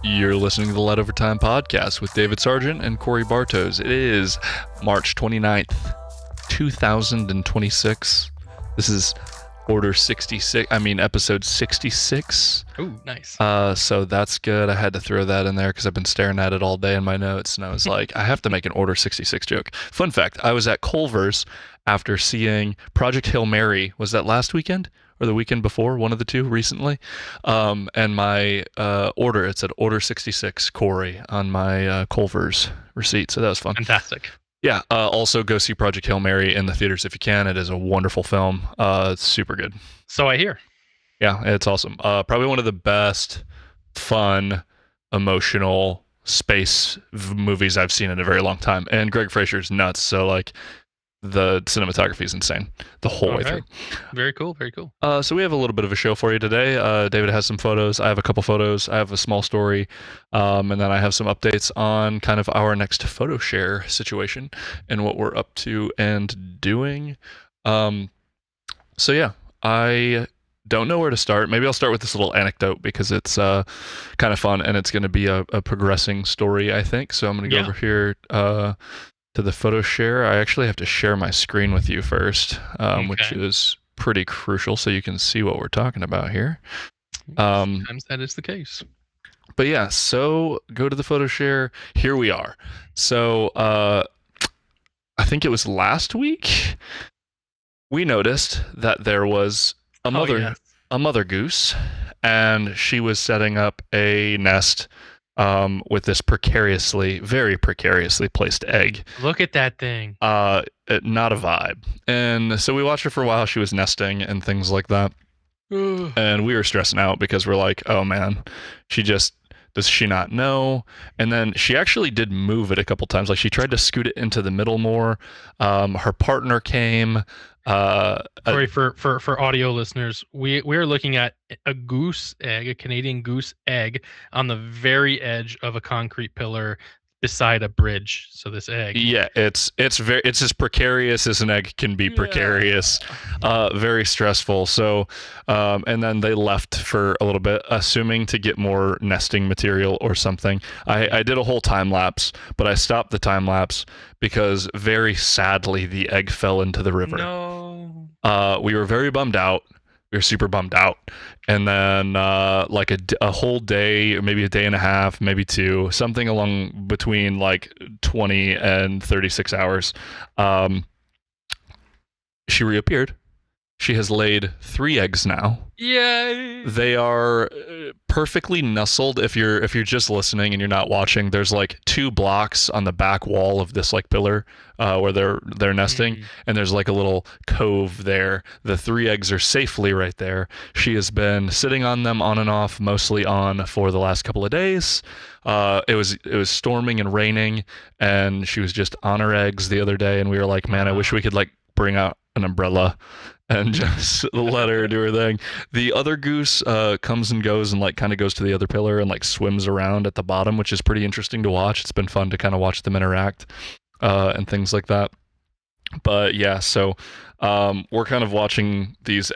You're listening to the Light Over Time podcast with David Sargent and Korey Bartos. It is March 29th, 2026. This is episode 66. Ooh, nice. So that's good. I had to throw that in there because I've been staring at it all day in my notes, and I was like, I have to make an Order 66 joke. Fun fact, I was at Culver's after seeing Project Hail Mary. Was that last weekend? Or the weekend before, one of the two recently. And my order, it said Order 66 Korey on my Culver's receipt. So that was fun. Fantastic. Yeah. Also, go see Project Hail Mary in the theaters if you can. It is a wonderful film. It's super good. So I hear. Yeah, it's awesome. Probably one of the best, fun, emotional space movies I've seen in a very long time. And Greg Fraser's nuts. So, like, the cinematography is insane the whole way through. Very cool. Very cool. So we have a little bit of a show for you today. David has some photos. I have a couple photos. I have a small story. And then I have some updates on kind of our next photo share situation and what we're up to and doing. So yeah, I don't know where to start. Maybe I'll start with this little anecdote because it's kind of fun and it's going to be a progressing story, I think. So I'm going to go over here to the photo share. I actually have to share my screen with you first, which is pretty crucial so you can see what we're talking about here. Sometimes that is the case. But yeah, so go to the photo share. Here we are. So I think it was last week we noticed that there was a mother goose, and she was setting up a nest with this very precariously placed egg. Look at that thing. Not a vibe. And so we watched her for a while. She was nesting and things like that. And we were stressing out because we're like, oh man, does she not know? And then she actually did move it a couple times. Like, she tried to scoot it into the middle more. Her partner came. Sorry for audio listeners. We are looking at a goose egg, a Canadian goose egg, on the very edge of a concrete pillar beside a bridge. So this egg. Yeah, it's as precarious as an egg can be precarious. Very stressful. So and then they left for a little bit, assuming to get more nesting material or something. I did a whole time lapse, but I stopped the time lapse because very sadly the egg fell into the river. No. We were very bummed out. We were super bummed out. And then like a whole day, or maybe a day and a half, maybe two, something along between like 20 and 36 hours, she reappeared. She has laid 3 eggs now. Yay! They are perfectly nestled. If you're just listening and you're not watching, there's like 2 blocks on the back wall of this like pillar where they're nesting, and there's like a little cove there. The 3 eggs are safely right there. She has been sitting on them on and off, mostly on, for the last couple of days. It was storming and raining, and she was just on her eggs the other day, and we were like, man, I wish we could like bring out an umbrella and just let her do her thing. The other goose comes and goes and like kind of goes to the other pillar and like swims around at the bottom, which is pretty interesting to watch. It's been fun to kind of watch them interact and things like that. But yeah, so we're kind of watching these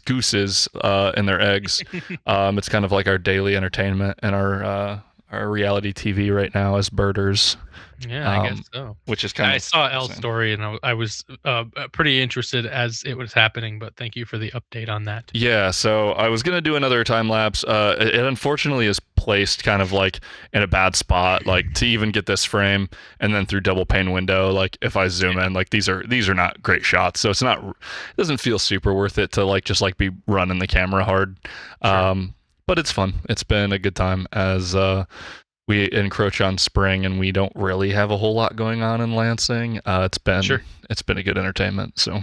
gooses and their eggs. It's kind of like our daily entertainment and our reality TV right now as birders. Yeah, I guess so. Which is kind of. I saw Elle's story and I was pretty interested as it was happening, but thank you for the update on that. Yeah, so I was gonna do another time lapse. It unfortunately is placed kind of like in a bad spot, like to even get this frame, and then through double pane window. Like if I zoom in, like these are not great shots, so it doesn't feel super worth it to like just like be running the camera hard. Sure. But it's fun. It's been a good time as we encroach on spring and we don't really have a whole lot going on in Lansing. It's been a good entertainment. So,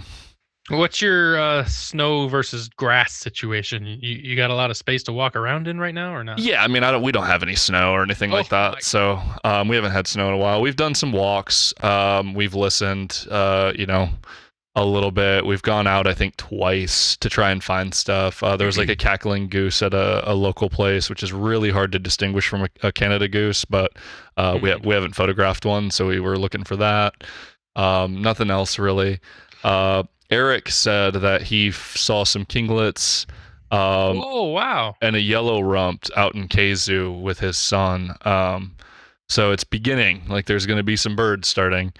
what's your snow versus grass situation? You got a lot of space to walk around in right now, or not? Yeah, I mean, we don't have any snow or anything like that. So we haven't had snow in a while. We've done some walks. We've listened. A little bit. We've gone out, I think, twice to try and find stuff. There was like a cackling goose at a local place, which is really hard to distinguish from a Canada goose, but we haven't photographed one, so we were looking for that. Nothing else really. Eric said that he saw some kinglets Oh, wow. and a yellow rumped out in Kazoo with his son. So it's beginning. Like there's going to be some birds starting,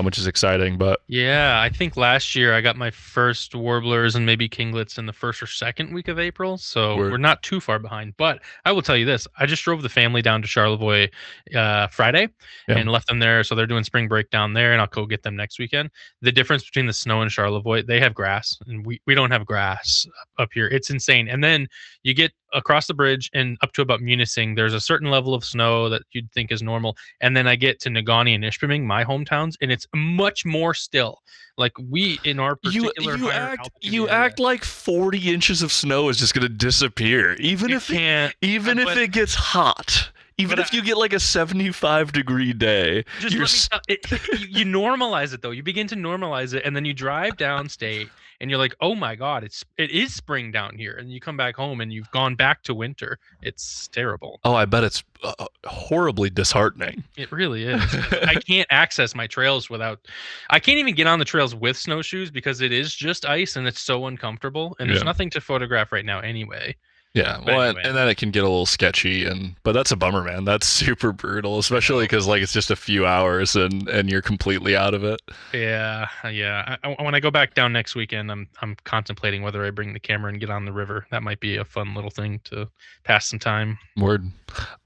which is exciting. But Yeah, I think last year I got my first warblers and maybe kinglets in the first or second week of April, so we're we're not too far behind. But I will tell you this: I just drove the family down to Charlevoix Friday yeah. and left them there, so they're doing spring break down there, and I'll go get them next weekend. The difference between the snow and Charlevoix, they have grass, and we don't have grass up here. It's insane. And then you get across the bridge and up to about Munising, there's a certain level of snow that you'd think is normal, and then I get to Negaunee and Ishpeming, my hometowns, and it's much more still. Like we in our particular higher altitude you area, act like 40 inches of snow is just going to disappear, you can't. even if it gets hot. Even But if you get like a 75-degree day, just you're let me tell you normalize it though. You begin to normalize it, and then you drive downstate, and you're like, "Oh my god, it is spring down here." And you come back home, and you've gone back to winter. It's terrible. oh, I bet it's horribly disheartening. It really is. 'Cause I can't access my trails without. I can't even get on the trails with snowshoes because it is just ice, and it's so uncomfortable. And there's Yeah. nothing to photograph right now anyway. Yeah, But well, anyway, and then it can get a little sketchy, but that's a bummer, man. That's super brutal, especially because like it's just a few hours and you're completely out of it. yeah, yeah. When I go back down next weekend, I'm contemplating whether I bring the camera and get on the river. That might be a fun little thing to pass some time. Word.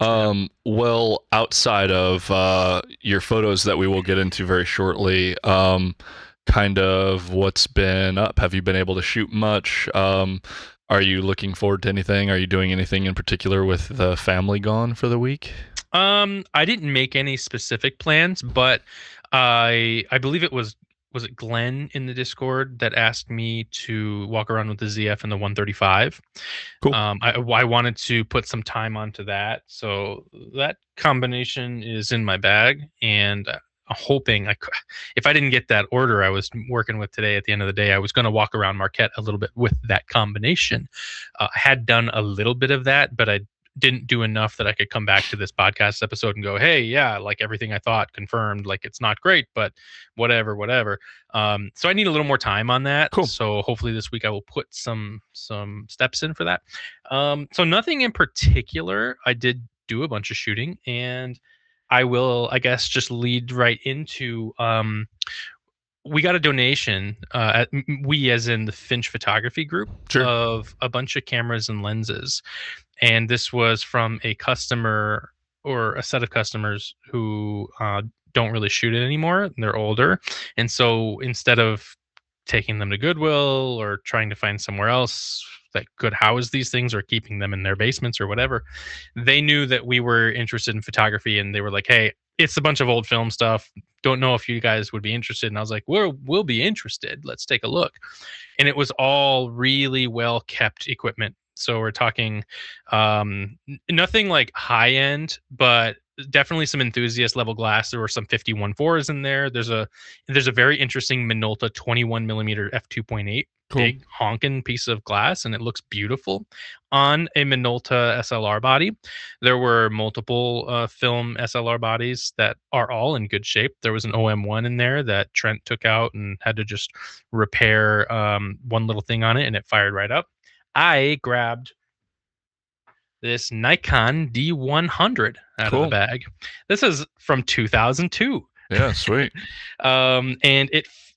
Yeah. Well, outside of your photos that we will get into very shortly, kind of what's been up? Have you been able to shoot much? Are you looking forward to anything? Are you doing anything in particular with the family gone for the week? I didn't make any specific plans, but I believe was it Glenn in the Discord that asked me to walk around with the ZF and the 135. Cool. I wanted to put some time onto that, so that combination is in my bag, and I'm hoping if I didn't get that order I was working with today, at the end of the day, I was going to walk around Marquette a little bit with that combination. I had done a little bit of that, but I didn't do enough that I could come back to this podcast episode and go, "Hey, yeah, like everything I thought confirmed. Like it's not great, but whatever, whatever." So I need a little more time on that. Cool. So hopefully this week I will put some steps in for that. So nothing in particular. I did do a bunch of shooting, and I will, I guess, just lead right into. We got a donation, we as in the Finch Photography Group, Sure. of a bunch of cameras and lenses, and this was from a customer or a set of customers who don't really shoot it anymore. And they're older, and so instead of taking them to Goodwill or trying to find somewhere else that could house these things or keeping them in their basements or whatever, they knew that we were interested in photography, and they were like, "Hey, it's a bunch of old film stuff. Don't know if you guys would be interested." And I was like, we'll be interested. Let's take a look. And it was all really well kept equipment. So we're talking nothing like high end, but definitely some enthusiast level glass. There were some 51.4s in there. There's a very interesting Minolta 21 millimeter f2.8 Cool. big honking piece of glass, and it looks beautiful on a Minolta SLR body. There were multiple film SLR bodies that are all in good shape. There was an OM1 in there that Trent took out and had to just repair one little thing on it, and it fired right up. I grabbed this Nikon D100 out of the Cool. bag. This is from 2002. Yeah, sweet. And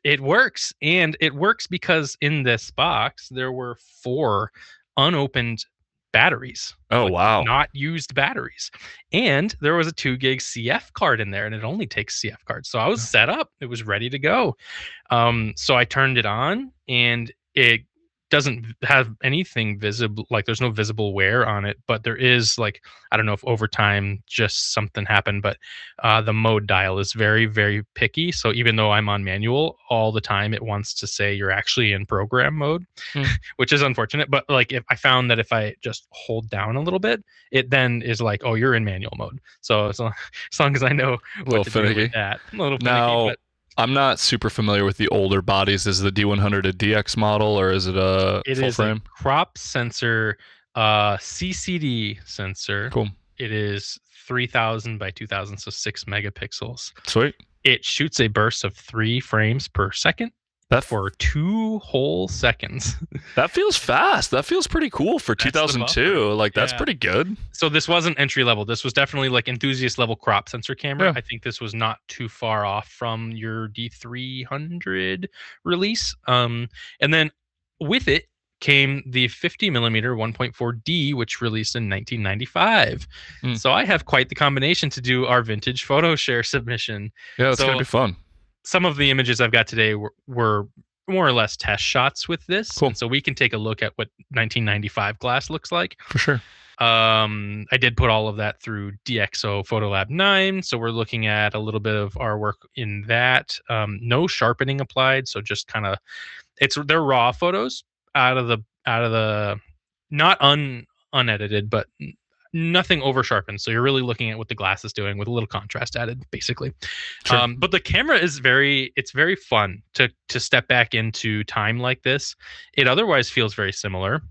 it works, and it works because in this box there were 4 unopened batteries. Oh, like wow. not used batteries, and there was a 2 gig CF card in there, and it only takes CF cards. So I was set up, it was ready to go. So I turned it on, and it doesn't have anything visible, like there's no visible wear on it, but there is, like, I don't know if over time just something happened, but the mode dial is very, very picky. So even though I'm on manual all the time, it wants to say you're actually in program mode, which is unfortunate. But like, if I found that if I just hold down a little bit, it then is like, "Oh, you're in manual mode." So as long as I know A little what to do finicky. with that, a little finicky. Now, But I'm not super familiar with the older bodies. Is the D100 a DX model or is it a it full is frame? a crop sensor, CCD sensor. Cool. It is 3000 by 2000, so 6 megapixels. Sweet. It shoots a burst of 3 frames per second, for 2 whole seconds. That feels fast. That feels pretty cool for 2002. Like, that's pretty good. So this wasn't entry level. This was definitely like enthusiast level crop sensor camera. Yeah. I think this was not too far off from your D300 release. And then with it came the 50 millimeter 1.4D, which released in 1995. So I have quite the combination to do our vintage photo share submission. Yeah, that's gonna be fun. Some of the images I've got today were more or less test shots with this. Cool. And so we can take a look at what 1995 glass looks like. For sure. I did put all of that through DxO PhotoLab 9. So we're looking at a little bit of our work in that. No sharpening applied. So just kind of, they're raw photos out of the not unedited, but nothing over sharpened. So you're really looking at what the glass is doing with a little contrast added, basically. Sure. But the camera is very fun to step back into time like this. It otherwise feels very similar.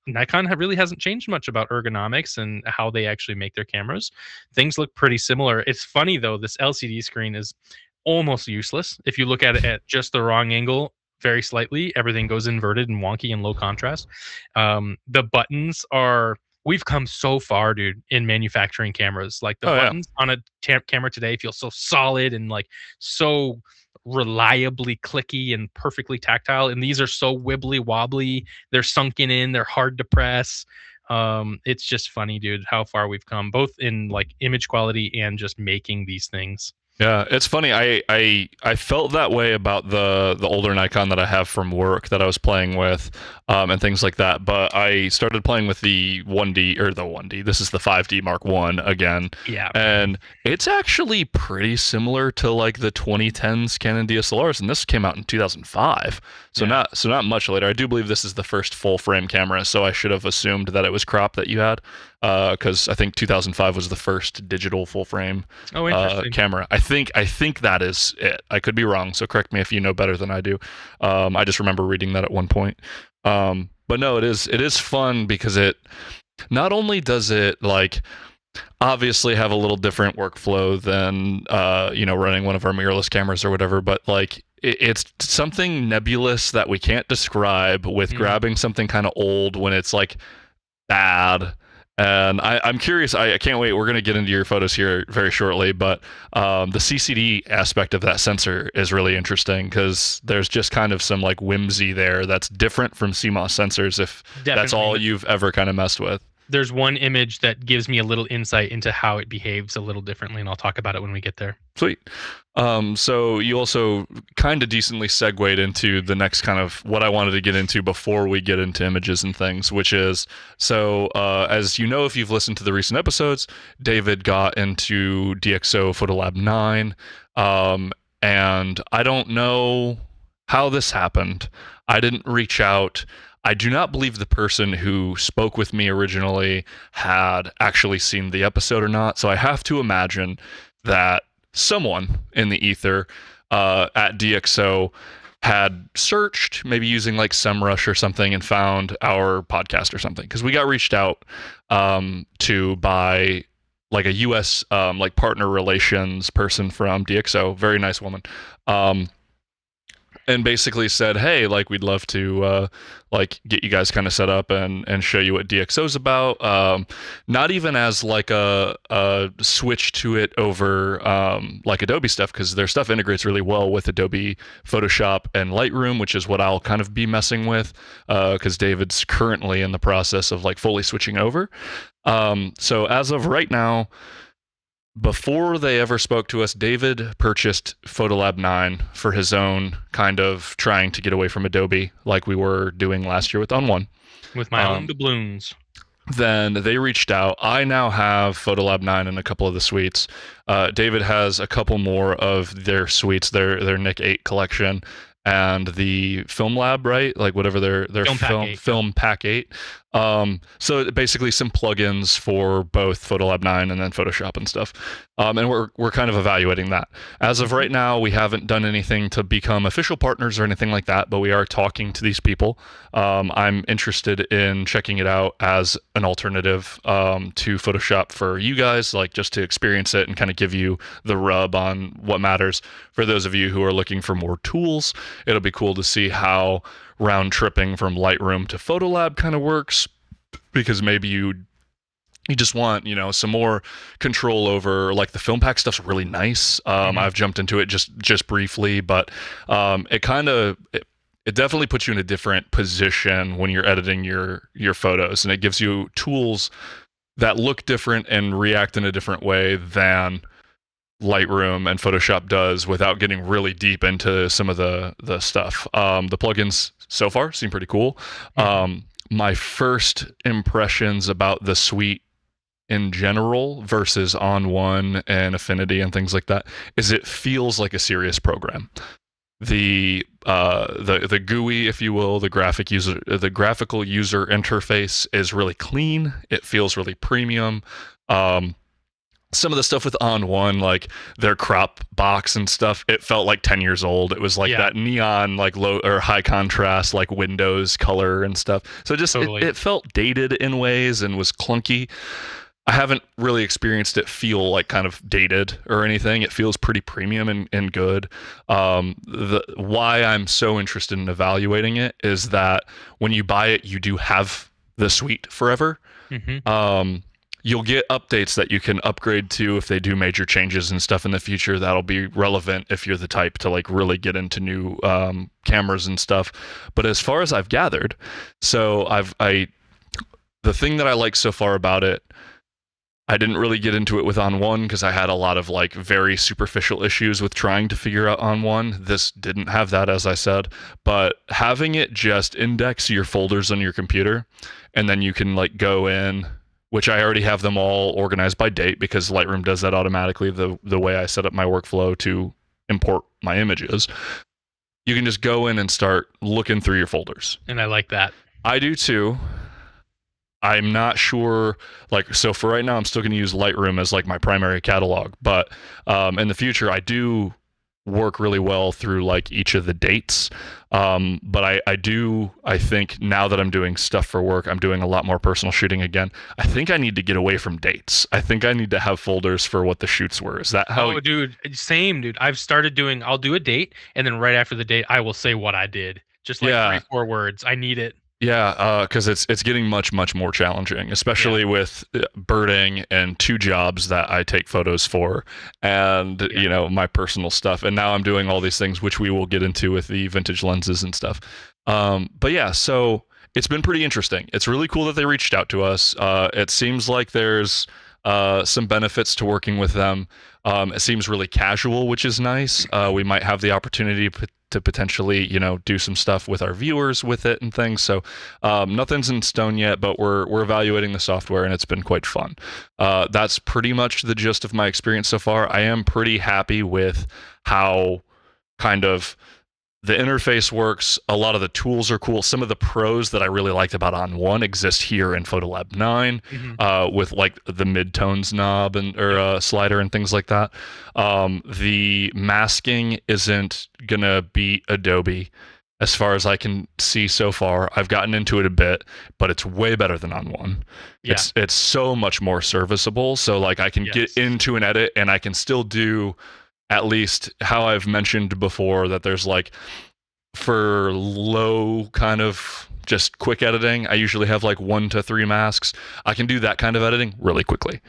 Nikon really hasn't changed much about ergonomics and how they actually make their cameras. Things look pretty similar. It's funny though, this LCD screen is almost useless. If you look at it at just the wrong angle, very slightly, everything goes inverted and wonky and low contrast. The buttons are, we've come so far, dude, in manufacturing cameras. Like the buttons on a camera today feel so solid and like so reliably clicky and perfectly tactile. And these are so wibbly wobbly. They're sunken in. They're hard to press. It's just funny, dude, how far we've come, both in like image quality and just making these things. Yeah, it's funny. I felt that way about the older Nikon that I have from work that I was playing with, and things like that. But I started playing with the 1D or the 1D. This is the 5D Mark I again. Yeah. And it's actually pretty similar to like the 2010s Canon DSLRs, and this came out in 2005. So not much later. I do believe this is the first full frame camera, so I should have assumed that it was crop that you had, because I think 2005 was the first digital full frame camera. I think that is it. I could be wrong, so correct me if you know better than I do. I just remember reading that at one point. But no, it is fun because it not only does it like obviously have a little different workflow than running one of our mirrorless cameras or whatever, but like it's something nebulous that we can't describe with grabbing something kind of old when it's like bad. And I'm curious. I can't wait. We're going to get into your photos here very shortly. But the CCD aspect of that sensor is really interesting because there's just kind of some like whimsy there that's different from CMOS sensors if that's all you've ever kind of messed with. There's one image that gives me a little insight into how it behaves a little differently, and I'll talk about it when we get there. Sweet. So you also kind of decently segued into the next kind of what I wanted to get into before we get into images and things, which is, so as you know, if you've listened to the recent episodes, David got into DxO PhotoLab 9, and I don't know how this happened. I didn't reach out. I do not believe the person who spoke with me originally had actually seen the episode or not, so I have to imagine that someone in the ether at DxO had searched, maybe using like SEMrush or something, and found our podcast or something, because we got reached out to by like a US like partner relations person from DxO, very nice woman, and basically said, hey, like we'd love to like get you guys kind of set up and show you what DxO's about. Not even as like a switch to it over like Adobe stuff, because their stuff integrates really well with Adobe Photoshop and Lightroom, which is what I'll kind of be messing with, because David's currently in the process of like fully switching over. So as of right now, before they ever spoke to us, David purchased PhotoLab 9 for his own kind of trying to get away from Adobe like we were doing last year with On1. With my own doubloons. Then they reached out. I now have PhotoLab 9 in a couple of the suites. David has a couple more of their suites, their Nik 8 collection, and the FilmLab, right? Like whatever their FilmPack 8. So basically some plugins for both PhotoLab 9 and then Photoshop and stuff. And we're kind of evaluating that. As of right now, we haven't done anything to become official partners or anything like that, but we are talking to these people. I'm interested in checking it out as an alternative to Photoshop for you guys, like just to experience it and kind of give you the rub on what matters. For those of you who are looking for more tools, it'll be cool to see how round tripping from Lightroom to PhotoLab kind of works, because maybe you just want, some more control over, like, the FilmPack stuff's really nice. I've jumped into it just briefly, but it definitely puts you in a different position when you're editing your photos, and it gives you tools that look different and react in a different way than Lightroom and Photoshop does, without getting really deep into some of the stuff. The plugins so far seem pretty cool. My first impressions about the suite in general versus On1 and Affinity and things like that is it feels like a serious program. The GUI, if you will, the graphical user interface is really clean. It feels really premium. Some of the stuff with On1, like their crop box and stuff, it felt like 10 years old. It was like that neon, like low or high contrast, like Windows color and stuff. So just it felt dated in ways and was clunky. I haven't really experienced it feel like kind of dated or anything. It feels pretty premium and good. Why I'm so interested in evaluating it is that when you buy it, you do have the suite forever. You'll get updates that you can upgrade to if they do major changes and stuff in the future. That'll be relevant if you're the type to like really get into new cameras and stuff. But as far as I've gathered, so the thing that I like so far about it, I didn't really get into it with On1 because I had a lot of like very superficial issues with trying to figure out On1. This didn't have that, as I said, but having it just index your folders on your computer, and then you can like go in, which I already have them all organized by date because Lightroom does that automatically, the way I set up my workflow to import my images. You can just go in and start looking through your folders. And I like that. I do too. I'm not sure, so for right now, I'm still going to use Lightroom as like my primary catalog, but in the future, I do work really well through like each of the dates. But I think now that I'm doing stuff for work, I'm doing a lot more personal shooting again. I think I need to get away from dates. I think I need to have folders for what the shoots were. Is that how? Oh, dude, same, dude. I've started doing, I'll do a date, and then right after the date, I will say what I did. Just like 3-4 words. I need it. Yeah, because it's getting much more challenging, especially with birding and 2 jobs that I take photos for, and my personal stuff. And now I'm doing all these things, which we will get into with the vintage lenses and stuff. But yeah, so it's been pretty interesting. It's really cool that they reached out to us. It seems like there's some benefits to working with them. It seems really casual, which is nice. We might have the opportunity to potentially, do some stuff with our viewers with it and things. So nothing's in stone yet, but we're evaluating the software, and it's been quite fun. That's pretty much the gist of my experience so far. I am pretty happy with how kind of the interface works. A lot of the tools are cool. Some of the pros that I really liked about On1 exist here in PhotoLab 9, with like the midtones knob or slider and things like that. The masking isn't gonna beat Adobe as far as I can see so far. I've gotten into it a bit, but it's way better than On1. Yeah. It's so much more serviceable. So like I can get into an edit and I can still do at least how I've mentioned before, that there's like, for low kind of just quick editing, I usually have like 1 to 3 masks. I can do that kind of editing really quickly,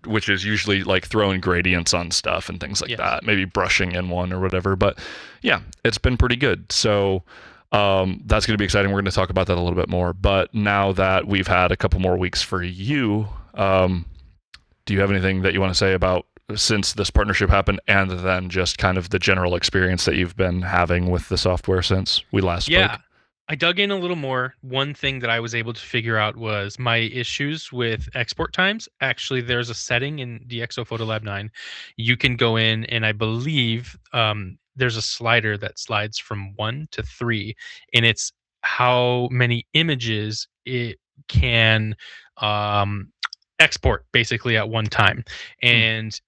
which is usually like throwing gradients on stuff and things like that, maybe brushing in one or whatever. But yeah, it's been pretty good. So that's going to be exciting. We're going to talk about that a little bit more. But now that we've had a couple more weeks for you, do you have anything that you want to say about since this partnership happened, and then just kind of the general experience that you've been having with the software since we last spoke? I dug in a little more. One thing that I was able to figure out was my issues with export times. Actually, there's a setting in DxO PhotoLab 9. You can go in, and I believe there's a slider that slides from 1 to 3, and it's how many images it can export basically at one time. And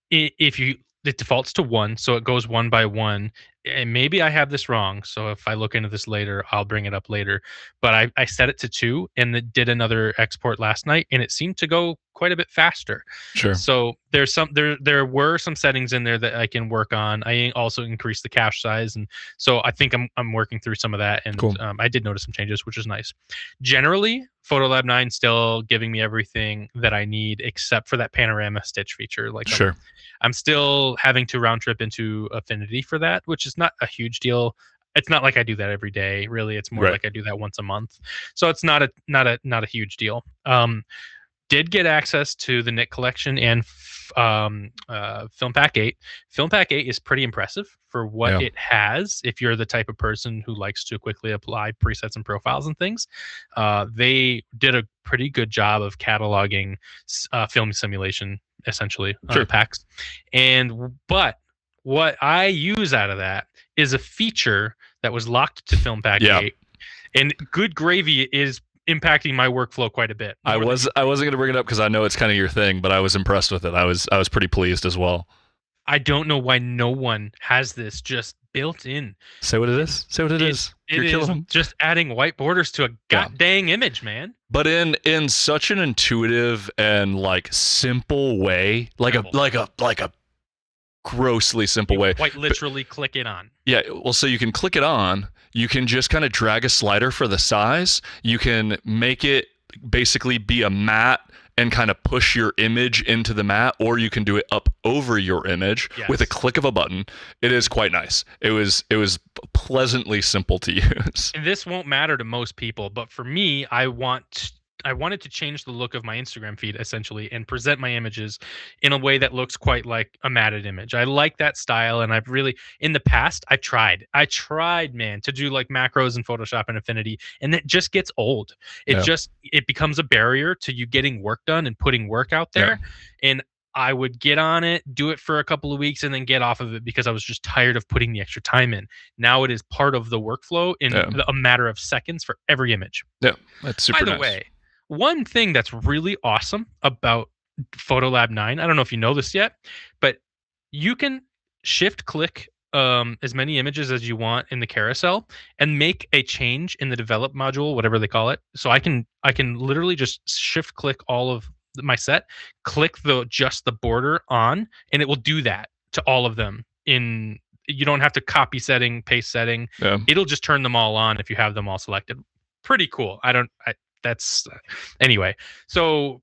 if you it defaults to one, so it goes one by one. And maybe I have this wrong, so if I look into this later, I'll bring it up later. But I set it to two, and it did another export last night, and it seemed to go quite a bit faster. Sure. So there were some settings in there that I can work on. I also increased the cache size, and so I think I'm working through some of that. And Cool. I did notice some changes, which is nice. Generally, PhotoLab 9 still giving me everything that I need except for that panorama stitch feature. Like Sure. I'm still having to round trip into Affinity for that, which is not a huge deal. It's not like I do that every day. Really, it's more Right. like I do that once a month. So it's not a huge deal. Did get access to the Nick collection and FilmPack 8. FilmPack 8 is pretty impressive for what Yeah. it has. If you're the type of person who likes to quickly apply presets and profiles and things, they did a pretty good job of cataloging film simulation, essentially, Sure. packs. But what I use out of that is a feature that was locked to FilmPack Yeah. 8, and good gravy is impacting my workflow quite a bit. I wasn't going to bring it up because I know it's kind of your thing, but I was impressed with it. I was pretty pleased as well. I don't know why no one has this just built in. Say what it is. Say what it is. You're killing them. Just adding white borders to a god dang image, man. But in such an intuitive and like simple way, like a grossly simple way. Quite literally click it on. Yeah, well, so you can click it on. You can just kind of drag a slider for the size. You can make it basically be a matte and kind of push your image into the matte, or you can do it up over your image with a click of a button. It is quite nice. It was pleasantly simple to use. And this won't matter to most people, but for me, I wanted to change the look of my Instagram feed essentially and present my images in a way that looks quite like a matted image. I like that style, and I've really in the past I tried, man, to do like macros in Photoshop and Affinity, and it just gets old. It becomes a barrier to you getting work done and putting work out there. And I would get on it, do it for a couple of weeks, and then get off of it because I was just tired of putting the extra time in. Now it is part of the workflow in a matter of seconds for every image. Yeah, that's super nice. By the way, one thing that's really awesome about PhotoLab 9, I don't know if you know this yet, but you can shift click as many images as you want in the carousel and make a change in the develop module, whatever they call it. So I can literally just shift click all of my set, click just the border on, and it will do that to all of them. You don't have to copy setting, paste setting. It'll just turn them all on if you have them all selected. Pretty cool. Anyway, so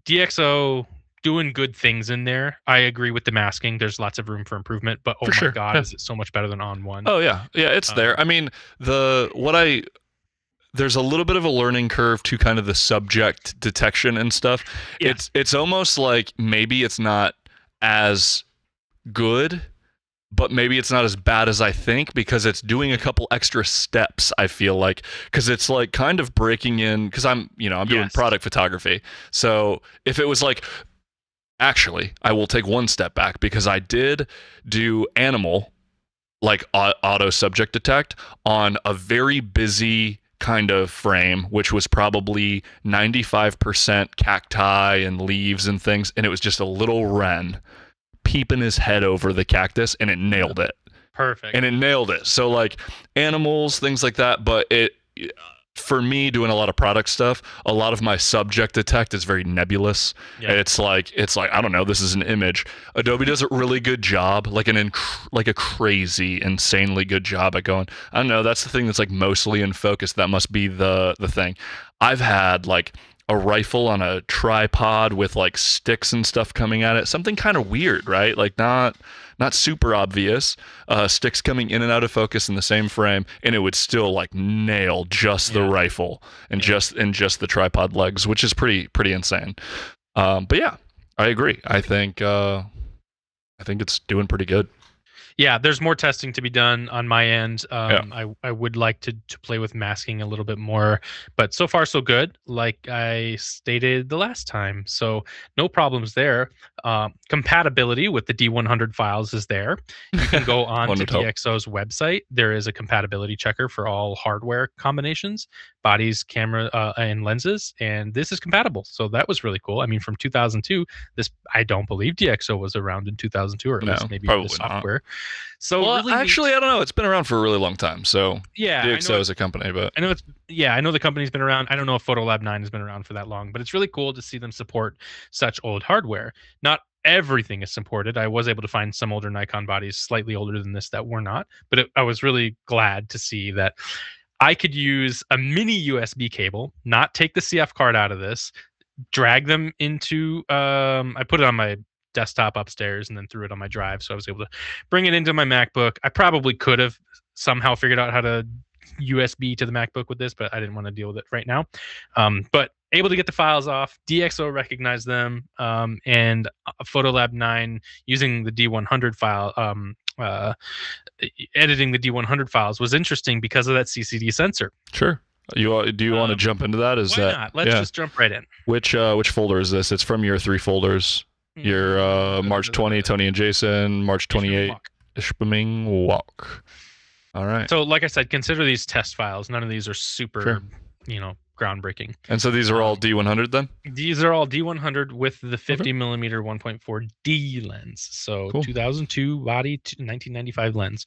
DxO doing good things in there. I agree with the masking. There's lots of room for improvement, but my god, is it so much better than On One? Oh yeah, it's there. I mean, there's a little bit of a learning curve to kind of the subject detection and stuff. Yeah. It's almost like maybe it's not as good, but maybe it's not as bad as I think, because it's doing a couple extra steps, I feel like, because it's like kind of breaking in, because I'm doing product photography. So if it was like, actually, I will take one step back, because I did do animal, like auto subject detect on a very busy kind of frame, which was probably 95% cacti and leaves and things, and it was just a little wren peeping his head over the cactus, and it nailed it. Perfect. And it nailed it. So like animals, things like that, but for me, doing a lot of product stuff, a lot of my subject detect is very nebulous. Yeah. It's like I don't know, this is an image. Adobe does a really good job, like a crazy, insanely good job at going, I don't know, that's the thing that's like mostly in focus. That must be the thing. I've had like a rifle on a tripod with like sticks and stuff coming at it. Something kind of weird, right? Like not super obvious. Sticks coming in and out of focus in the same frame, and it would still like nail just the rifle and just the tripod legs, which is pretty insane. But yeah, I agree. I think it's doing pretty good. Yeah, there's more testing to be done on my end. Yeah. I would like to play with masking a little bit more, but so far so good. Like I stated the last time, so no problems there. Compatibility with the D100 files is there. You can go on One to would hope. DxO's website. There is a compatibility checker for all hardware combinations, bodies, camera, and lenses, and this is compatible. So that was really cool. I mean, from 2002, this I don't believe DxO was around in 2002, or at No, least maybe the probably not. software. So Well, really actually, neat. I don't know. It's been around for a really long time. So Yeah, I know DxO it. is a company, but I know it's yeah, I know the company's been around. I don't know if PhotoLab 9 has been around for that long, but it's really cool to see them support such old hardware. Not everything is supported. I was able to find some older Nikon bodies slightly older than this that were not, but I was really glad to see that I could use a mini USB cable, not take the CF card out of this, drag them into I put it on my desktop upstairs and then threw it on my drive, so I was able to bring it into my MacBook. I probably could have somehow figured out how to USB to the MacBook with this, but I didn't want to deal with it right now. But able to get the files off. DxO recognized them, and PhotoLab 9 using the D100 file, editing the D100 files was interesting because of that CCD sensor. sure. Do you want to jump into that? Is Why that not? Let's just jump right in. which folder is this? It's from your 3 folders. Your March 20, Tony and Jason, March 28, Ishpeming Walk. All right. So, like I said, consider these test files. None of these are super, groundbreaking. And so these are all D100 then? These are all D100 with the 50 millimeter 1.4 D lens. So Cool. 2002 body, 1995 lens.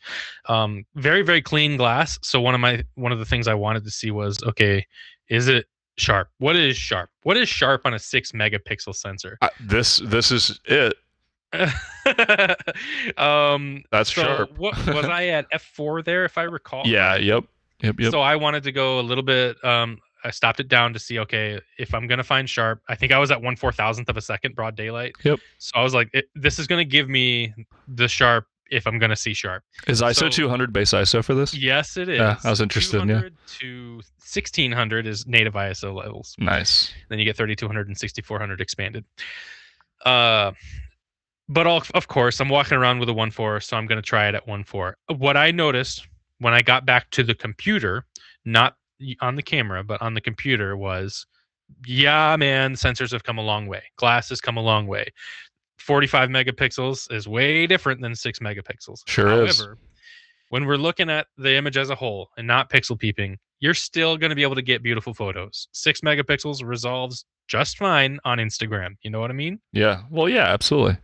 Very, very clean glass. So one of the things I wanted to see was, okay, is it sharp? What is sharp? What is sharp on a 6 megapixel sensor? This is it. That's so sharp. What was I at f4 there, if I recall? Yeah. Yep. So I wanted to go a little bit. I stopped it down to see, okay, if I'm gonna find sharp. I think I was at 1/4000th of a second broad daylight. Yep. So I was like, this is gonna give me the sharp if I'm gonna see sharp. Is ISO 200 base ISO for this? Yes, it is. Yeah, I was interested. 200 to 1600 is native ISO levels. Nice. Then you get 3200 and 6400 expanded. But of course, I'm walking around with a 1.4, so I'm going to try it at 1.4. What I noticed when I got back to the computer, not on the camera, but on the computer, was, yeah, man, sensors have come a long way. Glass has come a long way. 45 megapixels is way different than 6 megapixels. Sure is. However, when we're looking at the image as a whole and not pixel peeping, you're still going to be able to get beautiful photos. 6 megapixels resolves just fine on Instagram. You know what I mean? Yeah. Well, yeah, absolutely.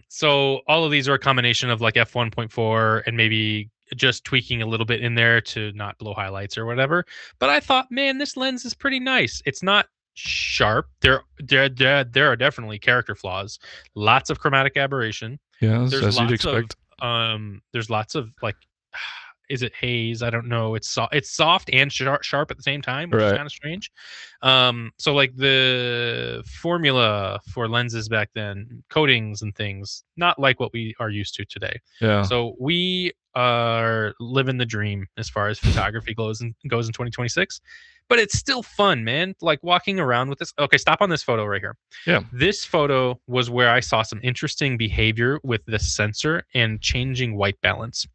So all of these are a combination of like f1.4 and maybe just tweaking a little bit in there to not blow highlights or whatever. But I thought, man, this lens is pretty nice. It's not sharp. There are definitely character flaws. Lots of chromatic aberration. Yeah, There's as you'd expect. There's lots of like, is it haze? I don't know. It's soft and sharp at the same time, which is kind of strange. So like the formula for lenses back then, coatings and things, not like what we are used to today. Yeah. So we are living the dream as far as photography goes in 2026. But it's still fun, man. Like walking around with this. Okay, stop on this photo right here. Yeah. This photo was where I saw some interesting behavior with the sensor and changing white balance.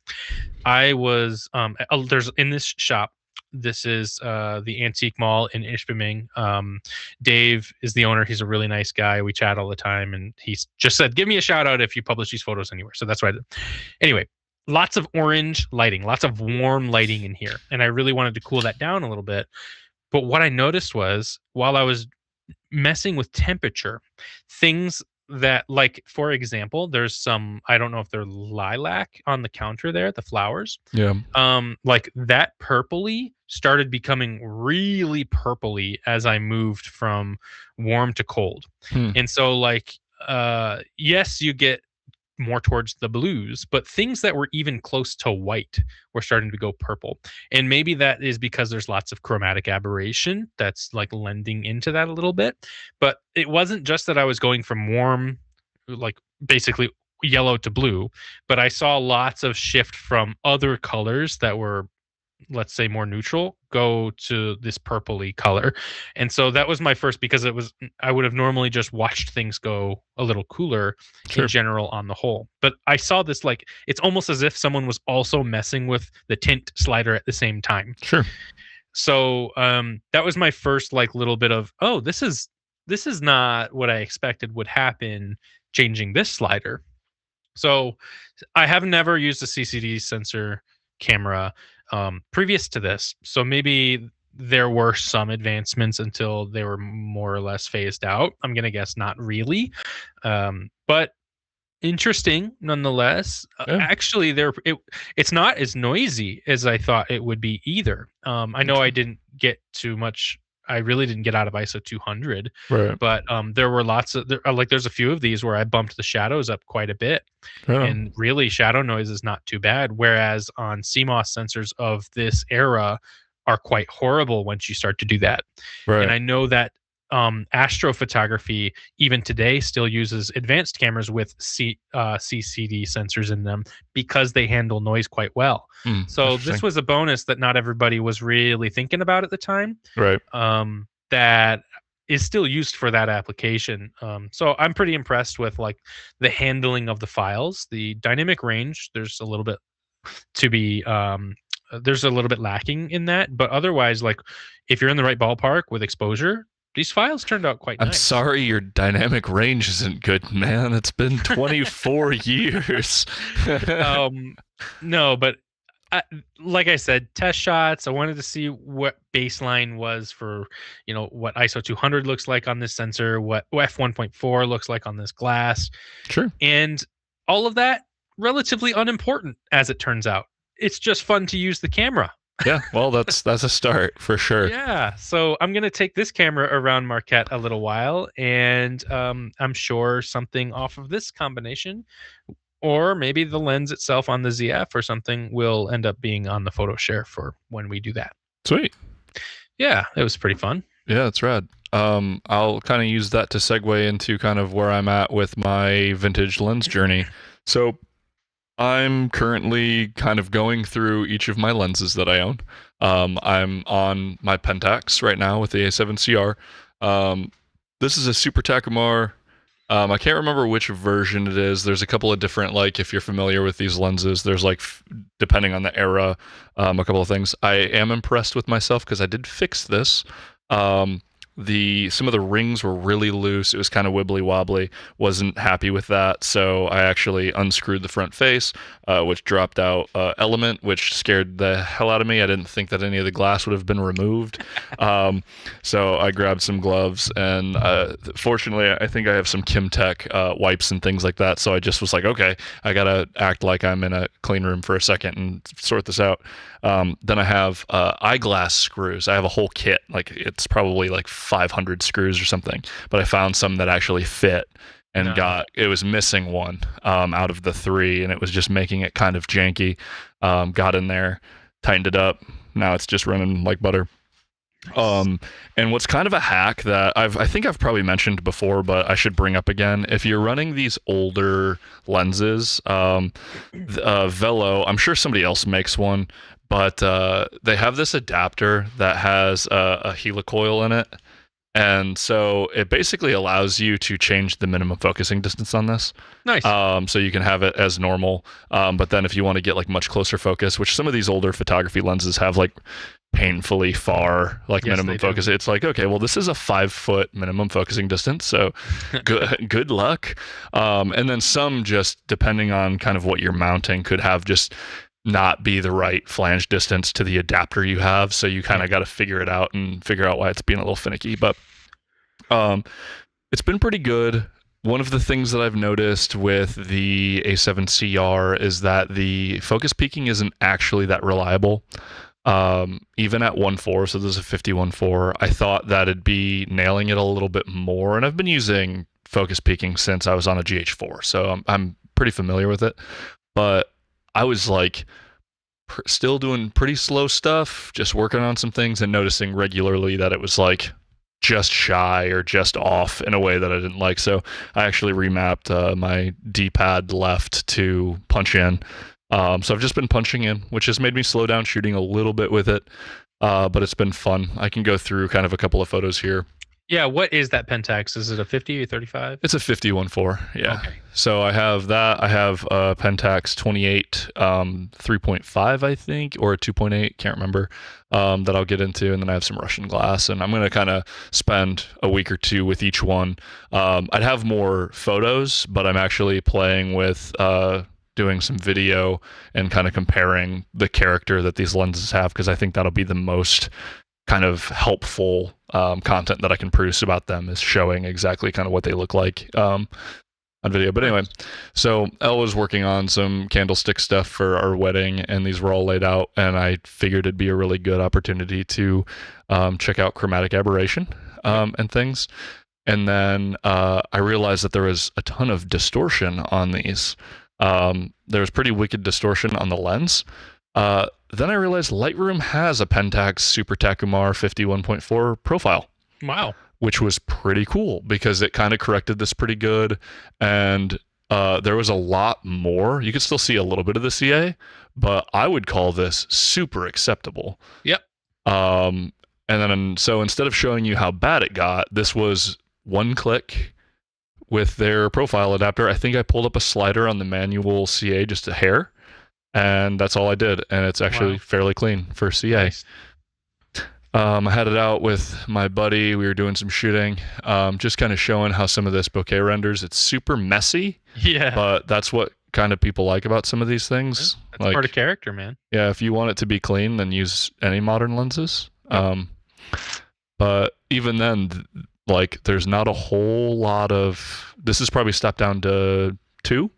I was there's in this shop. This is the Antique Mall in Ishpeming. Dave is the owner. He's a really nice guy. We chat all the time, and he's just said, "Give me a shout out if you publish these photos anywhere." So that's why I did. Anyway, lots of orange lighting, lots of warm lighting in here, and I really wanted to cool that down a little bit. But what I noticed was while I was messing with temperature, things that, like, for example, there's some, I don't know if they're lilac on the counter there, the flowers. Yeah. Like that purpley started becoming really purpley as I moved from warm to cold. And so like, yes, you get more towards the blues, but things that were even close to white were starting to go purple. And maybe that is because there's lots of chromatic aberration that's like lending into that a little bit. But it wasn't just that I was going from warm, like basically yellow to blue, but I saw lots of shift from other colors that were let's say more neutral, go to this purpley color. And so that was my first, because I would have normally just watched things go a little cooler in Sure. general on the whole. But I saw this, like, it's almost as if someone was also messing with the tint slider at the same time. Sure. So that was my first like little bit of, oh, this is not what I expected would happen changing this slider. So I have never used a CCD sensor camera previous to this. So maybe there were some advancements until they were more or less phased out. I'm going to guess not really. But interesting nonetheless. Yeah. Actually, it's not as noisy as I thought it would be either. I know I didn't get too much. I really didn't get out of ISO 200, Right. but there were there's a few of these where I bumped the shadows up quite a bit, Yeah. and really shadow noise is not too bad. Whereas on CMOS sensors of this era are quite horrible once you start to do that. And Right. I know that astrophotography even today still uses advanced cameras with CCD sensors in them because they handle noise quite well. So this Interesting. was a bonus that not everybody was really thinking about at the time. Right. That is still used for that application. So I'm pretty impressed with like the handling of the files, the dynamic range. There's a little bit lacking in that, but otherwise, like if you're in the right ballpark with exposure, these files turned out quite I'm nice. sorry your dynamic range isn't good, man. It's been 24 years. No, but like I said, test shots. I wanted to see what baseline was for, what ISO 200 looks like on this sensor, what f1.4 looks like on this glass, Sure. and all of that relatively unimportant as it turns out. It's just fun to use the camera. Yeah, well, that's a start for sure. Yeah, so I'm gonna take this camera around Marquette a little while, and I'm sure something off of this combination, or maybe the lens itself on the ZF or something, will end up being on the photo share for when we do that. Sweet. Yeah, it was pretty fun. Yeah, that's rad. I'll kind of use that to segue into kind of where I'm at with my vintage lens journey. So I'm currently kind of going through each of my lenses that I own. I'm on my Pentax right now with the A7CR. This is a Super Takumar. I can't remember which version it is. There's a couple of different, like, if you're familiar with these lenses, there's like, depending on the era, a couple of things. I am impressed with myself because I did fix this. Some of the rings were really loose. It was kind of wibbly wobbly. Wasn't happy with that, so I actually unscrewed the front face, which dropped out element, which scared the hell out of me. I didn't think that any of the glass would have been removed. So I grabbed some gloves, and fortunately, I think I have some Kimtech wipes and things like that. So I just was like, okay, I gotta act like I'm in a clean room for a second and sort this out. Then I have eyeglass screws. I have a whole kit. Like, it's probably like 500 screws or something, but I found some that actually fit, and it was missing one out of the 3, and it was just making it kind of janky. Got in there, tightened it up. Now it's just running like butter. And what's kind of a hack that I think I've probably mentioned before, but I should bring up again: if you're running these older lenses, Velo, I'm sure somebody else makes one, but they have this adapter that has a helicoil in it. And so it basically allows you to change the minimum focusing distance on this. Nice. So you can have it as normal. But then if you want to get like much closer focus, which some of these older photography lenses have like painfully far like minimum focus, it's like, okay, well, this is a 5-foot minimum focusing distance. So good luck. And then some, just depending on kind of what you're mounting, could have just not be the right flange distance to the adapter you have. So you kind of got to figure it out and figure out why it's being a little finicky. But it's been pretty good. One of the things that I've noticed with the A7CR is that the focus peaking isn't actually that reliable. Even at 1.4, so there's a 51.4, I thought that it'd be nailing it a little bit more. And I've been using focus peaking since I was on a GH4, so I'm pretty familiar with it. But I was like still doing pretty slow stuff, just working on some things and noticing regularly that it was like just shy or just off in a way that I didn't like. So I actually remapped my D-pad left to punch in. So I've just been punching in, which has made me slow down shooting a little bit with it. But it's been fun. I can go through kind of a couple of photos here. Yeah, what is that Pentax? Is it a 50 or 35? It's a 50-1.4. Yeah. Okay. So I have that. I have a Pentax 28, 3.5, I think, or a 2.8. Can't remember. That I'll get into, and then I have some Russian glass, and I'm gonna kind of spend a week or two with each one. I'd have more photos, but I'm actually playing with doing some video and kind of comparing the character that these lenses have, because I think that'll be the most kind of helpful content that I can produce about them, is showing exactly kind of what they look like on video. But anyway, so Elle was working on some candlestick stuff for our wedding, and these were all laid out, and I figured it'd be a really good opportunity to check out chromatic aberration and things. And then I realized that there was a ton of distortion on these. There was pretty wicked distortion on the lens. Then I realized Lightroom has a Pentax Super Takumar 51.4 profile. Wow. Which was pretty cool because it kind of corrected this pretty good. And there was a lot more. You could still see a little bit of the CA, but I would call this super acceptable. Yep. And then, so instead of showing you how bad it got, this was one click with their profile adapter. I think I pulled up a slider on the manual CA, just a hair. And that's all I did, and it's actually fairly clean for CA. Nice. I had it out with my buddy. We were doing some shooting, just kind of showing how some of this bokeh renders. It's super messy, but that's what kind of people like about some of these things. That's like, part of character, man. Yeah, if you want it to be clean, then use any modern lenses. But even then, like, there's not a whole lot of. This is probably stepped down to 2.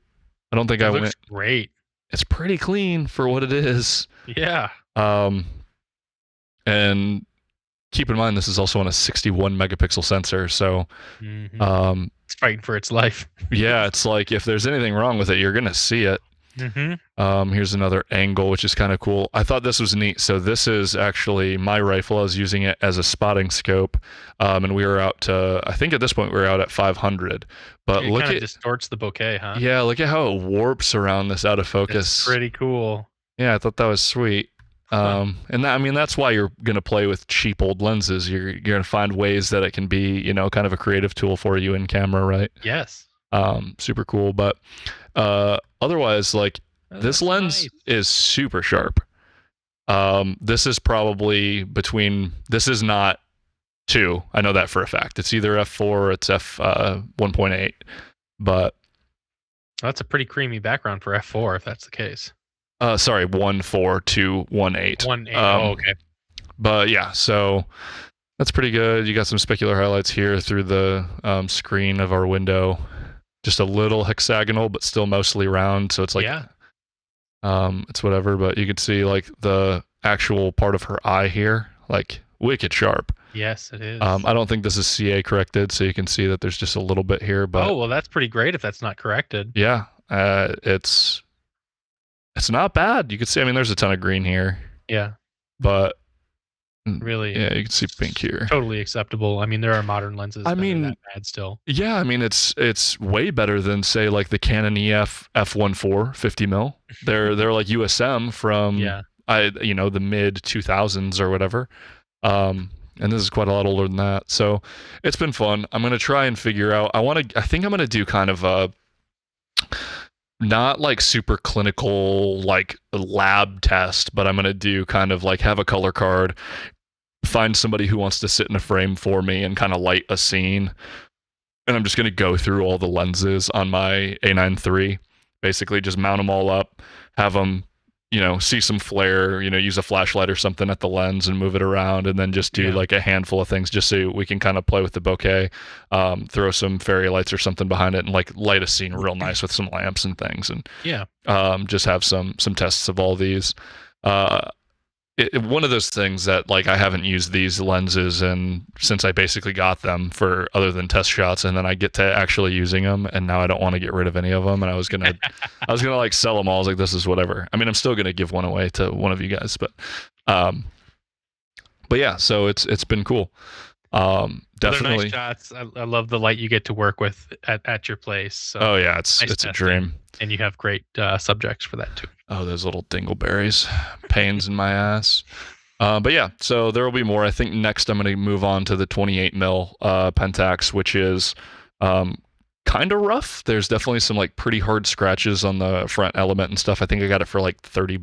I don't think I went. Great. It's pretty clean for what it is. Yeah. And keep in mind, this is also on a 61 megapixel sensor. So, it's fighting for its life. Yeah, it's like if there's anything wrong with it, you're going to see it. Here's another angle, which is kind of cool. I thought this was neat. So this is actually my rifle. I was using it as a spotting scope. And we were out to, I think at this point we were out at 500. But it look kind at of distorts the bokeh, huh? Yeah, look at how it warps around this out of focus. It's pretty cool. Yeah, I thought that was sweet. And that, I mean, that's why you're going to play with cheap old lenses. You're going to find ways that it can be, you know, kind of a creative tool for you in camera, right? Yes. Super cool. But otherwise, like, this lens is super sharp. This is probably between, this is not 2. I know that for a fact. It's either f4 or it's f1.8. But that's a pretty creamy background for f4 if that's the case. Sorry, 1.4 to 1.8. 1.8. Okay. But yeah, so that's pretty good. You got some specular highlights here through the screen of our window. Just a little hexagonal, but still mostly round. So it's like, it's whatever. But you can see like the actual part of her eye here, like wicked sharp. Yes, it is. I don't think this is CA corrected, so you can see that there's just a little bit here. But well, that's pretty great if that's not corrected. Yeah, it's not bad. You can see, I mean, there's a ton of green here. Yeah. But really, yeah, you can see pink here. Totally acceptable. I mean, there are modern lenses that are that bad still. Yeah, I mean, it's way better than, say, like the Canon EF f1.4 50 mil. They're like USM from the mid 2000s or whatever. And this is quite a lot older than that. So it's been fun. I'm gonna try and figure out. I think I'm gonna do kind of a not like super clinical like lab test, but I'm gonna do kind of like have a color card, find somebody who wants to sit in a frame for me and kind of light a scene, and I'm just gonna go through all the lenses on my A9 III, basically just mount them all up, have them, see some flare, use a flashlight or something at the lens and move it around, and then just do like a handful of things just so we can kind of play with the bokeh, throw some fairy lights or something behind it and like light a scene real nice with some lamps and things, and just have some tests of all these. One of those things that like I haven't used these lenses and since I basically got them for other than test shots, and then I get to actually using them, and now I don't want to get rid of any of them, and I was gonna like sell them all. I was like, this is whatever. I mean, I'm still gonna give one away to one of you guys, but yeah, so it's been cool. Definitely nice shots. I love the light you get to work with at your place. So oh yeah, it's a dream. And you have great subjects for that too. Oh, those little dingleberries, pains in my ass. But yeah, so there will be more. I think next I'm going to move on to the 28 mil Pentax, which is kind of rough. There's definitely some like pretty hard scratches on the front element and stuff. I think I got it for like $30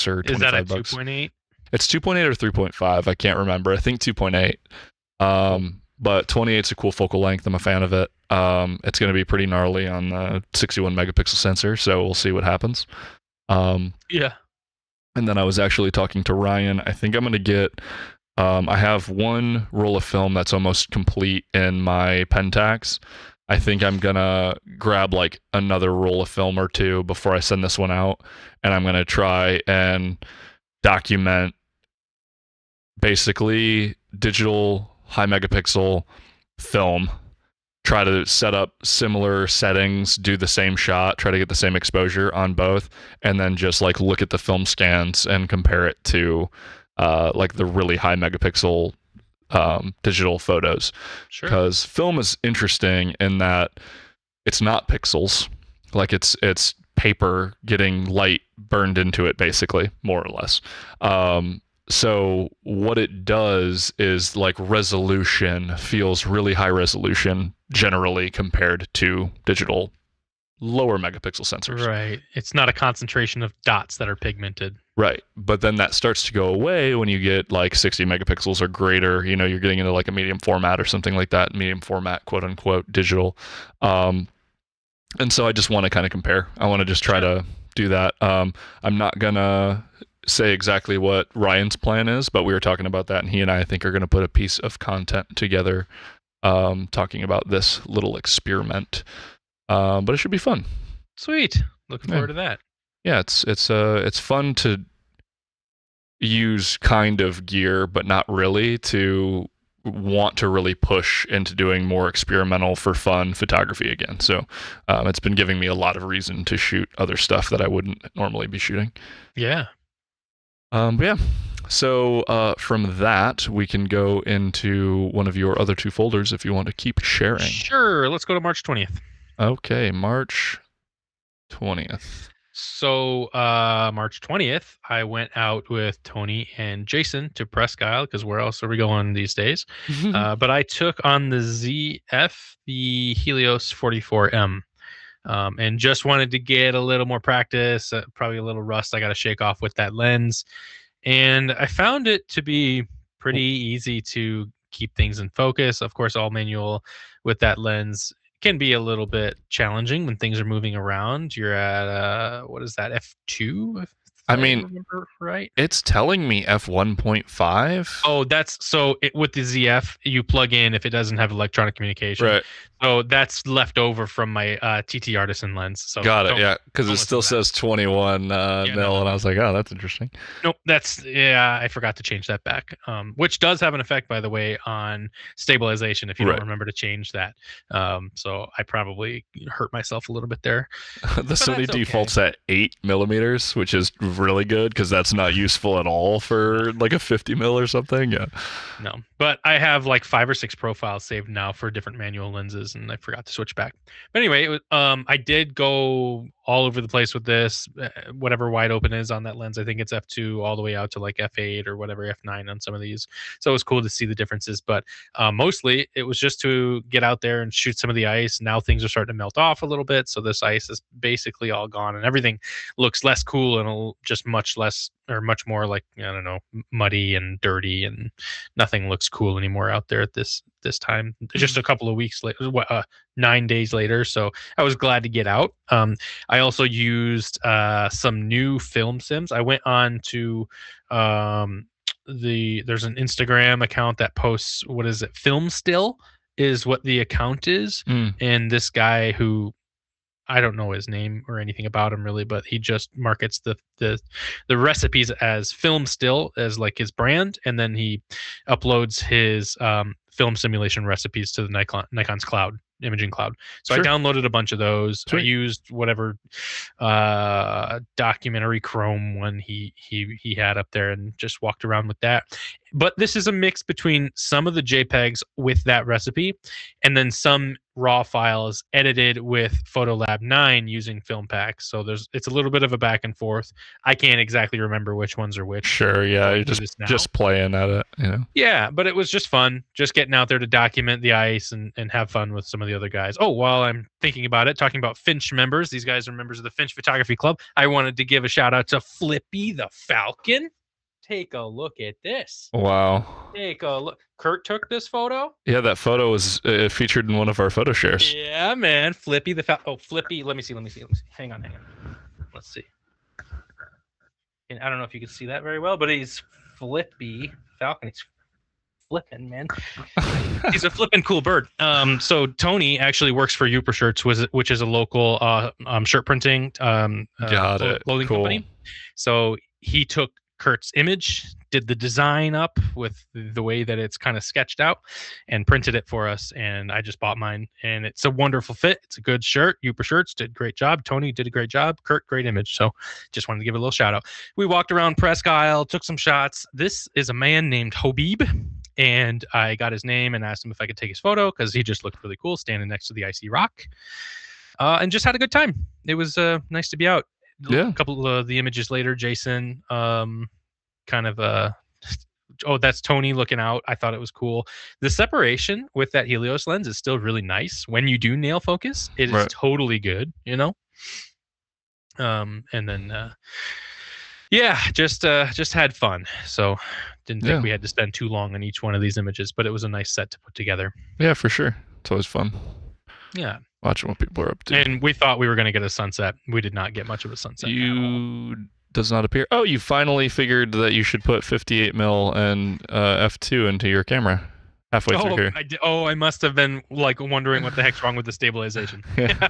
or $25. Is that a 2.8? It's 2.8 or 3.5. I can't remember. I think 2.8. But 28 is a cool focal length. I'm a fan of it. It's going to be pretty gnarly on the 61 megapixel sensor, so we'll see what happens. Yeah. And then I was actually talking to Ryan. I think I'm going to get. I have one roll of film that's almost complete in my Pentax. I think I'm gonna grab like another roll of film or two before I send this one out, and I'm gonna try and document basically digital high megapixel film, try to set up similar settings, do the same shot, try to get the same exposure on both, and then just like look at the film scans and compare it to like the really high megapixel digital photos. Sure. Because film is interesting in that it's not pixels, like it's paper getting light burned into it, basically, more or less. So what it does is like resolution feels really high resolution generally compared to digital lower megapixel sensors. Right. It's not a concentration of dots that are pigmented. Right. But then that starts to go away when you get like 60 megapixels or greater. You know, you're getting into like a medium format or something like that, medium format, quote unquote, digital. And so I just want to kind of compare. I want to just try to do that. I'm not going to say exactly what Ryan's plan is, but we were talking about that, and he and I think are going to put a piece of content together talking about this little experiment. But it should be fun. Sweet. Looking forward to that. Yeah, it's fun to use kind of gear, but not really, to want to really push into doing more experimental for fun photography again. So it's been giving me a lot of reason to shoot other stuff that I wouldn't normally be shooting. Yeah. But yeah. So from that, we can go into one of your other two folders if you want to keep sharing. Sure. Let's go to March 20th. Okay, March 20th. So March 20th, I went out with Tony and Jason to Presque Isle, because where else are we going these days? But I took on the ZF, the Helios 44M, and just wanted to get a little more practice, probably a little rust I got to shake off with that lens. And I found it to be pretty easy to keep things in focus. Of course, all manual with that lens can be a little bit challenging when things are moving around. You're at what is that, F2? I mean, remember right? It's telling me f1.5. Oh, that's so with the ZF, you plug in if it doesn't have electronic communication. Right. So that's left over from my TT Artisan lens. So got it. Yeah, because it still says 21 mil, and I was like, oh, that's interesting. Nope, I forgot to change that back. Which does have an effect, by the way, on stabilization if you don't remember to change that. So I probably hurt myself a little bit there. The Sony defaults at 8 millimeters, which is really good because that's not useful at all for like a 50 mil or something. Yeah. No, but I have like 5 or 6 profiles saved now for different manual lenses, and I forgot to switch back. But anyway, I did go all over the place with this. Whatever wide open is on that lens, I think it's f2 all the way out to like f8 or whatever, f9 on some of these. So it was cool to see the differences. But mostly it was just to get out there and shoot some of the ice. Now things are starting to melt off a little bit, so this ice is basically all gone, and everything looks less cool and just much less, or much more like, I don't know, muddy and dirty, and nothing looks cool anymore out there at this time. Just a couple of weeks later, 9 days later. So I was glad to get out. I also used some new film sims. I went on to there's an Instagram account that posts, what is it, Film Still is what the account is. And this guy, who I don't know his name or anything about him really, but he just markets the recipes as Film Still as like his brand, and then he uploads his film simulation recipes to the Nikon's cloud, imaging cloud. So I downloaded a bunch of those. Sweet. I used whatever documentary Chrome one he had up there, and just walked around with that. But this is a mix between some of the JPEGs with that recipe and then some raw files edited with PhotoLab 9 using FilmPack. So it's a little bit of a back and forth. I can't exactly remember which ones are which. Sure, yeah, you're just playing at it, you know. Yeah, but it was just fun, just getting out there to document the ice and have fun with some of the other guys. Oh, while I'm thinking about it, talking about Finch members, these guys are members of the Finch Photography Club. I wanted to give a shout out to Flippy the Falcon. Take a look at this. Wow. Take a look. Kurt took this photo. Yeah, that photo was featured in one of our photo shares. Yeah, man. Flippy the Falcon. Oh, Flippy. Let me see. Hang on. Let's see. And I don't know if you can see that very well, but he's Flippy Falcon. He's flipping, man. He's a flipping cool bird. So Tony actually works for Uper Shirts, which is a local shirt printing clothing company. So he took Kurt's image, did the design up with the way that it's kind of sketched out, and printed it for us. And I just bought mine, and it's a wonderful fit. It's a good shirt. Uper Shirts did a great job. Tony did a great job. Kurt, great image. So just wanted to give a little shout out. We walked around Presque Isle, took some shots. This is a man named Hobib, and I got his name and asked him if I could take his photo because he just looked really cool standing next to the icy rock, and just had a good time. It was nice to be out. Yeah. A couple of the images later, Jason, that's Tony looking out. I thought it was cool. The separation with that Helios lens is still really nice. When you do nail focus, it is totally good, you know? And then, just had fun. So didn't think we had to spend too long on each one of these images, but it was a nice set to put together. Yeah, for sure. It's always fun. Yeah. Watching what people are up to. And we thought we were going to get a sunset. We did not get much of a sunset. Does not appear. Oh, you finally figured that you should put 58 mil and f2 into your camera halfway through here. I must have been like wondering what the heck's wrong with the stabilization. Yeah,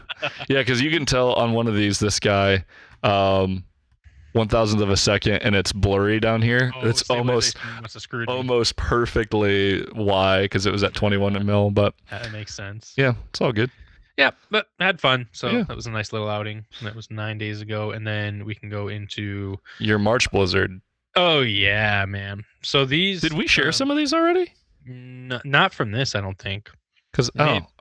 because you can tell on one of these, this guy, 1,000th of a second, and it's blurry down here. It's almost perfectly Y because it was at 21 mil, but that makes sense. Yeah, it's all good. Yeah, but I had fun. So that was a nice little outing. That was 9 days ago. And then we can go into your March blizzard. Oh, yeah, man. So these... Did we share some of these already? Not from this, I don't think.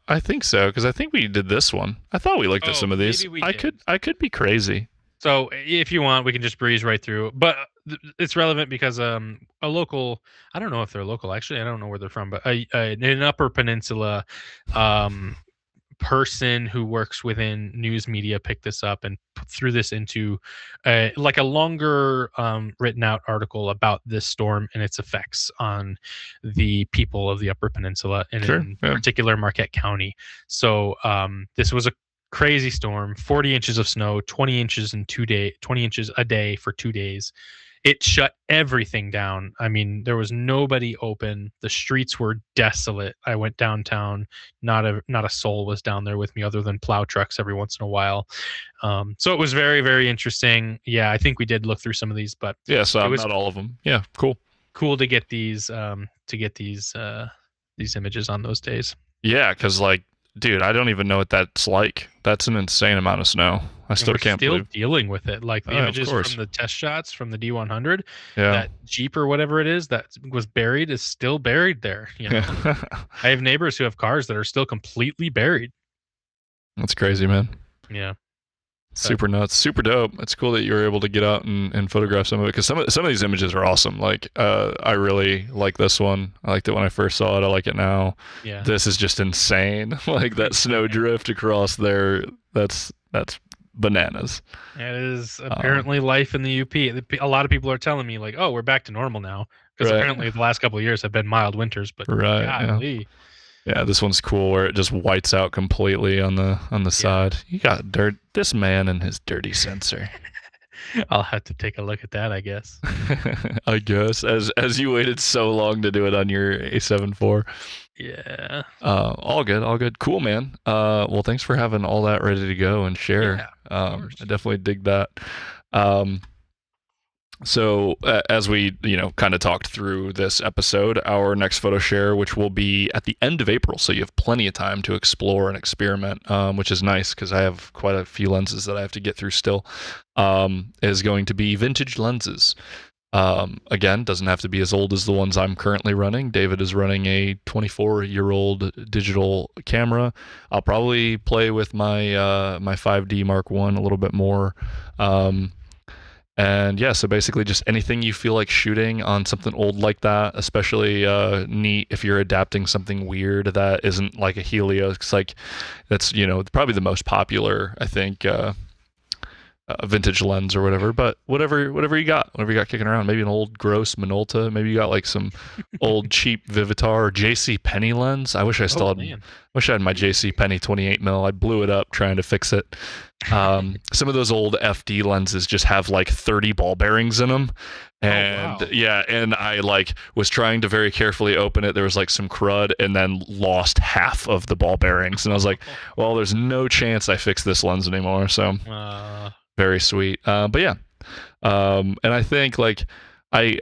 I think so, because I think we did this one. I thought we looked at some of these. I could be crazy. So if you want, we can just breeze right through. But it's relevant because a local... I don't know if they're local. Actually, I don't know where they're from. But an Upper Peninsula... person who works within news media picked this up and threw this into a longer written out article about this storm and its effects on the people of the Upper Peninsula and in particular Marquette County. So this was a crazy storm, 40 inches of snow, 20 inches a day for 2 days. It shut everything down. I mean, there was nobody open. The streets were desolate. I went downtown. Not a soul was down there with me other than plow trucks every once in a while. So it was very, very interesting. Yeah, I think we did look through some of these, but so not all of them. Yeah, cool. Cool to get these images on those days. Yeah, because dude, I don't even know what that's like. That's an insane amount of snow. I still can't believe. Dealing with it. Like the images from the test shots from the D100, that Jeep or whatever it is that was buried is still buried there. You know, I have neighbors who have cars that are still completely buried. That's crazy, man. Yeah. Super nuts, super dope. It's cool that you were able to get out and photograph some of it because some of these images are awesome. I really like this one. I liked it when I first saw it. I like it now. Yeah. This is just insane. Like that snow drift across there. That's bananas. It is apparently life in the UP. A lot of people are telling me oh, we're back to normal now because apparently the last couple of years have been mild winters. But golly. Yeah, this one's cool where it just whites out completely on the side. You got dirt. This man and his dirty sensor. I'll have to take a look at that, I guess. I guess as you waited so long to do it on your A7 IV. Yeah. All good. Cool, man. Well, thanks for having all that ready to go and share. I definitely dig that. So as we, kind of talked through this episode, our next photo share, which will be at the end of April, so you have plenty of time to explore and experiment, which is nice because I have quite a few lenses that I have to get through still, is going to be vintage lenses. Again, doesn't have to be as old as the ones I'm currently running. David is running a 24-year-old digital camera. I'll probably play with my my 5D Mark I a little bit more. And yeah, so basically just anything you feel like shooting on something old like that, especially neat if you're adapting something weird that isn't like a Helios. Like that's, probably the most popular, I think, vintage lens or whatever. But whatever you got kicking around, maybe an old gross Minolta, maybe you got like some old cheap Vivitar or JC Penney lens. I wish I still had my JC Penney 28 mil. I blew it up trying to fix it. Some of those old FD lenses just have like 30 ball bearings in them. And yeah, and I like was trying to very carefully open it. There was like some crud and then lost half of the ball bearings. And I was like, well, there's no chance I fix this lens anymore. So very sweet. But yeah. And I think like I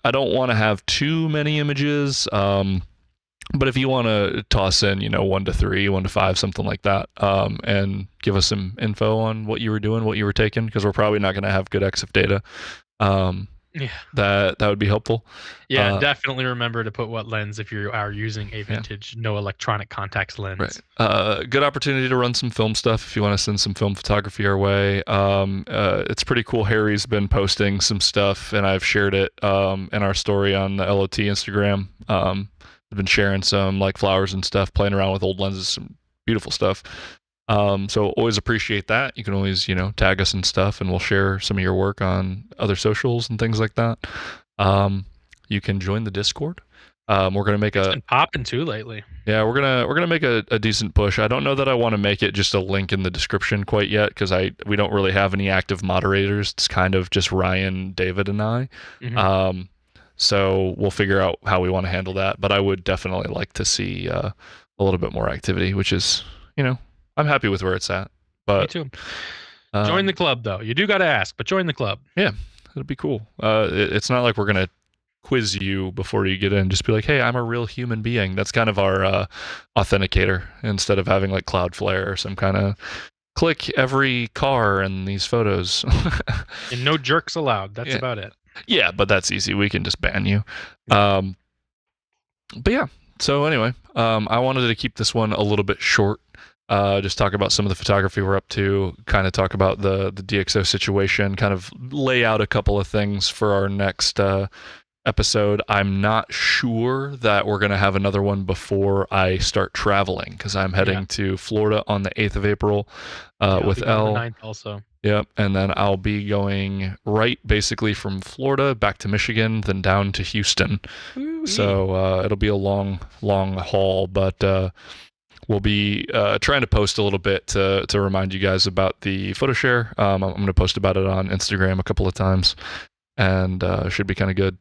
don't want to have too many images. But if you want to toss in, 1 to 3, 1 to 5, something like that, and give us some info on what you were doing, what you were taking, because we're probably not going to have good EXIF data. That would be helpful. Yeah, definitely remember to put what lens if you are using a vintage no electronic contacts lens. Right. Good opportunity to run some film stuff if you want to send some film photography our way. It's pretty cool. Harry's been posting some stuff, and I've shared it in our story on the LOT Instagram. I've been sharing some like flowers and stuff, playing around with old lenses, some beautiful stuff. So always appreciate that. You can always, tag us and stuff, and we'll share some of your work on other socials and things like that. You can join the Discord. We're gonna make it's been popping too lately. Yeah, we're gonna make a decent push. I don't know that I want to make it just a link in the description quite yet, because we don't really have any active moderators. It's kind of just Ryan, David, and I. Mm-hmm. So we'll figure out how we want to handle that. But I would definitely like to see a little bit more activity, which is, I'm happy with where it's at. But me too. Join the club, though. You do got to ask, but join the club. Yeah, it'll be cool. It's not like we're going to quiz you before you get in. Just be like, hey, I'm a real human being. That's kind of our authenticator, instead of having like Cloudflare or some kind of click every car in these photos. And no jerks allowed. That's about it. Yeah, but that's easy. We can just ban you. But yeah, so anyway, I wanted to keep this one a little bit short. Just talk about some of the photography we're up to, kind of talk about the DxO situation, kind of lay out a couple of things for our next episode. I'm not sure that we're going to have another one before I start traveling, because I'm heading to Florida on the 8th of April with Elle. The 9th also. Yep, and then I'll be going basically from Florida back to Michigan, then down to Houston. Ooh, so it'll be a long haul, but we'll be trying to post a little bit to remind you guys about the photo share. I'm going to post about it on Instagram a couple of times, and should be kind of good.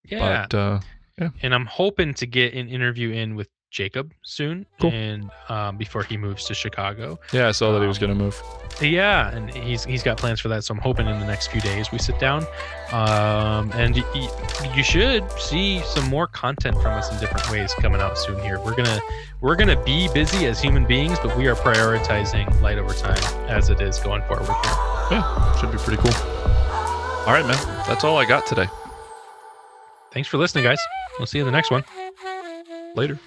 Yeah. But, yeah. And I'm hoping to get an interview in with Jacob soon, cool. And before he moves to Chicago. Yeah, I saw that he was going to move. Yeah, and he's got plans for that, so I'm hoping in the next few days we sit down. And you should see some more content from us in different ways coming out soon here. We're gonna be busy as human beings, but we are prioritizing light over time as it is going forward here. Yeah, should be pretty cool. All right, man. That's all I got today. Thanks for listening, guys. We'll see you in the next one. Later.